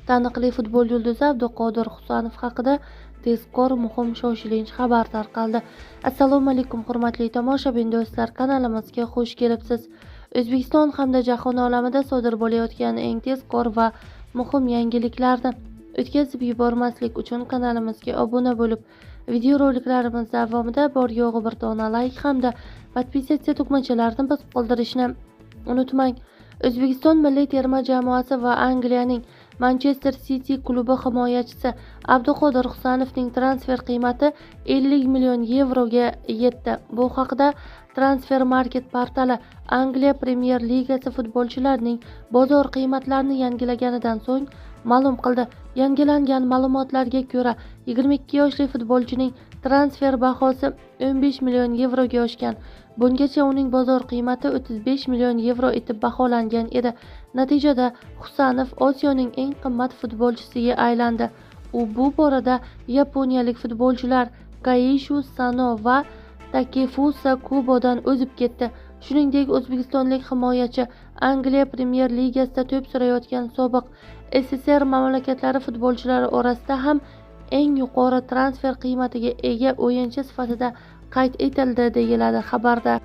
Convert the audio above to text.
Taniqli futbol yulduzi Abduqodir Husanov haqida tezkor muhim shoshilinch xabar tarqaldi. Assalomu alaykum hurmatli tomoshabin do'stlar, kanalimizga xush kelibsiz. O'zbekiston hamda jahon olamida sodir bo'layotgan eng tezkor va muhim yangiliklarni o'tkazib yubormaslik uchun kanalimizga obuna bo'lib, videoroliklarimiz davomida bor yo'g'i bir dona layk hamda podpisatsiya tugmachalarini bosib qoldirishni unutmang. O'zbekiston milliy terma jamoasi va Angliyaning Manchester City klubi himoyachisi Abduqodir Husanovning transfer qiymati 50 million yevroga yetdi. Bu haqida Transfermarkt portali Angliya Premyer Ligasi futbolchilarining bozor qiymatlarini yangilaganidan so'ng ma'lum qildi. Yangilangan ma'lumotlarga ko'ra, 22 yoshli futbolchining transfer bahosi 15 million yevroga oshgan. Bungacha uning bozor qiymati 35 million yevro etib baholangan edi. Natijada Husanov Osiyoning eng qimmat futbolchisiga aylandi. U bu borada yaponiyalik futbolchilar Kaishu Sano va Takefusa Kubodan o'zib ketdi. Shuningdek, o'zbekistonlik himoyachi Angliya Premyer Ligasida to'p surayotgan sobiq SSR mamlakatlari futbolchilari orasida ham eng yuqori transfer qiymatiga ega o'yinchi sifatida qayd etildi, deyiladi xabarda.